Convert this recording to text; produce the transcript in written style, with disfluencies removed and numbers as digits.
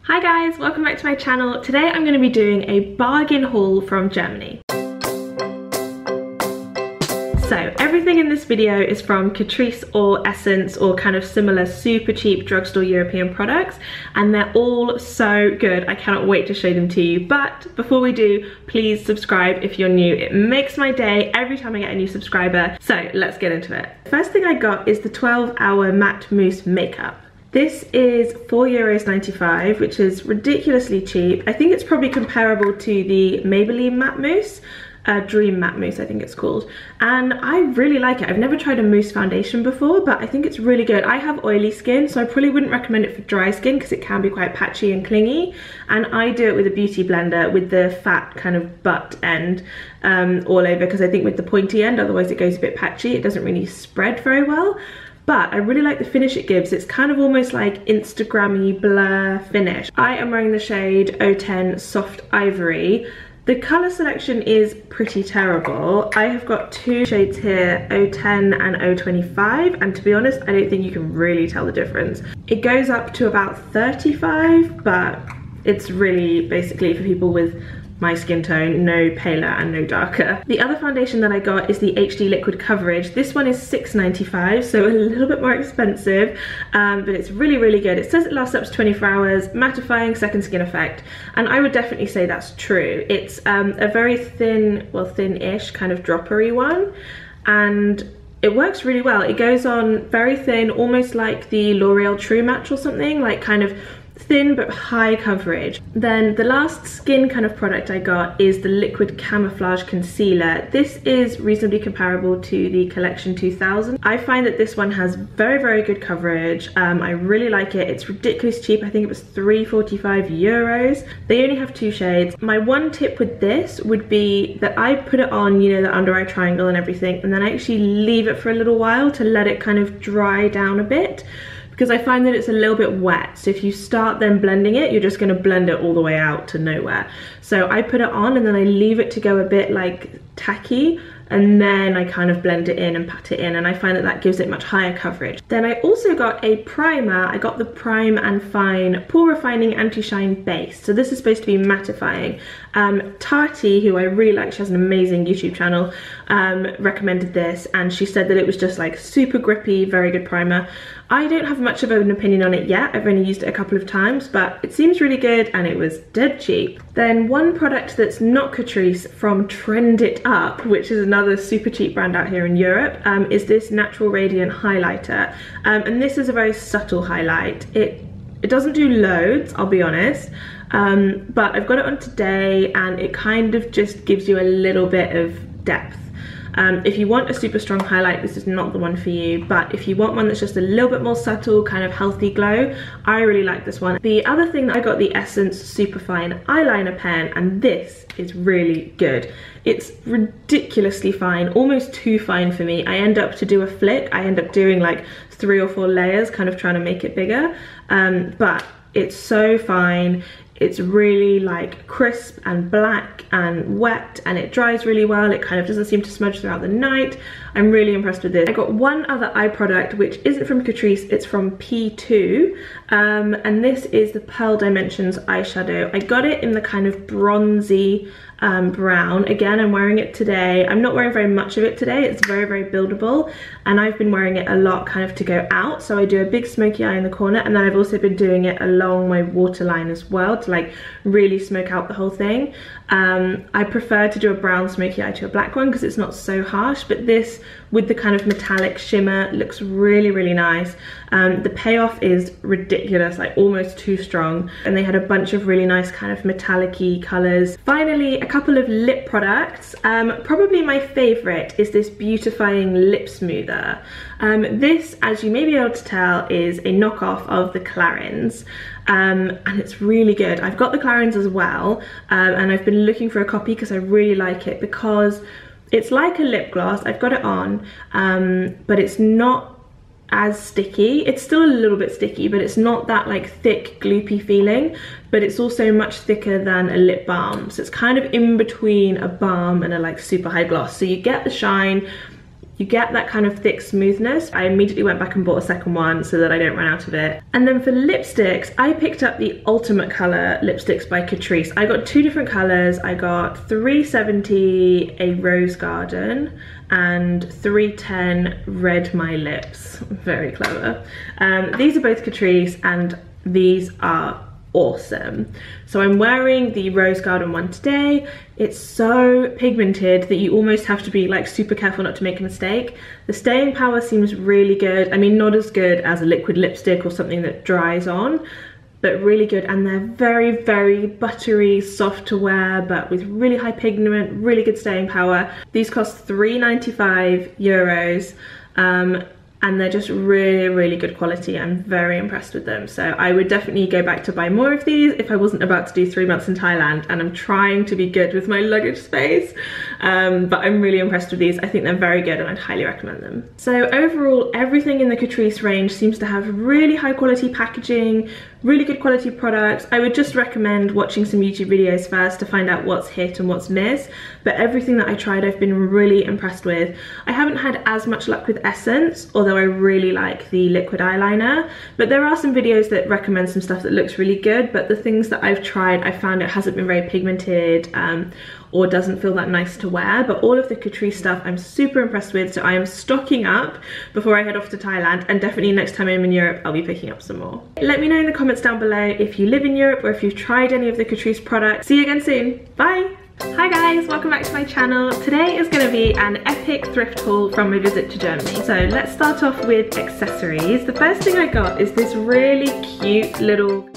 Hi guys, welcome back to my channel. Today I'm going to be doing a bargain haul from Germany. So everything in this video is from Catrice or Essence or kind of similar super cheap drugstore European products, and they're all so good. I cannot wait to show them to you. But before we do, please subscribe if you're new. It makes my day every time I get a new subscriber. So let's get into it. First thing I got is the 12-hour matte mousse makeup. This is €4.95, which is ridiculously cheap. I think it's probably comparable to the Maybelline matte mousse, Dream matte mousse I think it's called. And I really like it. I've never tried a mousse foundation before, but I think it's really good. I have oily skin, so I probably wouldn't recommend it for dry skin because it can be quite patchy and clingy. And I do it with a beauty blender with the fat kind of butt end all over, because I think with the pointy end, otherwise it goes a bit patchy. It doesn't really spread very well. But I really like the finish it gives. It's kind of almost like Instagrammy blur finish. I am wearing the shade 010 Soft Ivory. The colour selection is pretty terrible. I have got two shades here, 010 and 025, and to be honest, I don't think you can really tell the difference. It goes up to about 35, but it's really basically for people with my skin tone, no paler and no darker. The other foundation that I got is the HD Liquid Coverage. This one is $6.95, so a little bit more expensive, but it's really, really good. It says it lasts up to 24 hours, mattifying, second skin effect, and I would definitely say that's true. It's a very thin, well, thin-ish kind of droppery one, and it works really well. It goes on very thin, almost like the L'Oreal True Match or something, like kind of thin but high coverage. Then the last skin kind of product I got is the Liquid Camouflage Concealer. This is reasonably comparable to the Collection 2000. I find that this one has very, very good coverage. I really like it. It's ridiculously cheap. I think it was €3.45. They only have two shades. My one tip with this would be that I put it on, you know, the under eye triangle and everything, and then I actually leave it for a little while to let it kind of dry down a bit, because I find that it's a little bit wet. So if you start then blending it, you're just gonna blend it all the way out to nowhere. So I put it on and then I leave it to go a bit like tacky, and then I kind of blend it in and pat it in, and I find that that gives it much higher coverage. Then I also got a primer. I got the Prime and Fine Pore Refining Anti-Shine Base. So this is supposed to be mattifying. Tati, who I really like, she has an amazing YouTube channel, recommended this, and she said that it was just like super grippy, very good primer. I don't have much of an opinion on it yet. I've only used it a couple of times, but it seems really good and it was dead cheap. Then one product that's not Catrice from Trend It Up, which is another super cheap brand out here in Europe, is this Natural Radiant Highlighter. And this is a very subtle highlight. It doesn't do loads, I'll be honest, but I've got it on today and it kind of just gives you a little bit of depth. If you want a super strong highlight, this is not the one for you, but if you want one that's just a little bit more subtle, kind of healthy glow, I really like this one. The other thing that I got, the Essence Superfine Eyeliner Pen, and this is really good. It's ridiculously fine, almost too fine for me. I end up to do a flick, I end up doing like 3 or 4 layers, kind of trying to make it bigger, but it's so fine. It's really like crisp and black and wet, and it dries really well. It kind of doesn't seem to smudge throughout the night. I'm really impressed with this. I got one other eye product which isn't from Catrice, it's from P2, and this is the Pearl Dimensions eyeshadow. I got it in the kind of bronzy brown. Again, I'm wearing it today. I'm not wearing very much of it today. It's very, very buildable, and I've been wearing it a lot kind of to go out. So I do a big smoky eye in the corner, and then I've also been doing it along my waterline as well to like really smoke out the whole thing. I prefer to do a brown smoky eye to a black one because it's not so harsh, but this with the kind of metallic shimmer looks really, really nice. The payoff is ridiculous, like almost too strong, and they had a bunch of really nice kind of metallic-y colours. Finally, a couple of lip products. Probably my favourite is this beautifying lip smoother. This, as you may be able to tell, is a knockoff of the Clarins, and it's really good. I've got the Clarins as well, and I've been looking for a copy because I really like it, because it's like a lip gloss. I've got it on, but it's not as sticky. It's still a little bit sticky, but it's not that like thick gloopy feeling, but it's also much thicker than a lip balm, so it's kind of in between a balm and a like super high gloss. So you get the shine, You get that kind of thick smoothness. I immediately went back and bought a second one so that I don't run out of it. And then for lipsticks, I picked up the Ultimate Color lipsticks by Catrice. I got 2 different colors. I got 370 a Rose Garden and 310 Red My Lips. Very clever. These are both Catrice and these are awesome. So I'm wearing the Rose Garden one today. It's so pigmented that you almost have to be like super careful not to make a mistake. The staying power seems really good. I mean, not as good as a liquid lipstick or something that dries on, but really good. And they're very, very buttery, soft to wear, but with really high pigment, really good staying power. These cost €3.95. And they're just really, really good quality. I'm very impressed with them. So I would definitely go back to buy more of these if I wasn't about to do 3 months in Thailand, and I'm trying to be good with my luggage space. But I'm really impressed with these. I think they're very good and I'd highly recommend them. So overall, everything in the Catrice range seems to have really high quality packaging, really good quality products. I would just recommend watching some YouTube videos first to find out what's hit and what's missed. But everything that I tried, I've been really impressed with. I haven't had as much luck with Essence, although I really like the liquid eyeliner. But there are some videos that recommend some stuff that looks really good. But the things that I've tried, I found it hasn't been very pigmented or doesn't feel that nice to wear. But all of the Catrice stuff I'm super impressed with. So I am stocking up before I head off to Thailand. And definitely next time I'm in Europe, I'll be picking up some more. Let me know in the comments down below if you live in Europe or if you've tried any of the Catrice products. See you again soon. Bye. Hi guys, welcome back to my channel. Today is going to be an epic thrift haul from my visit to Germany. So let's start off with accessories. The first thing I got is this really cute little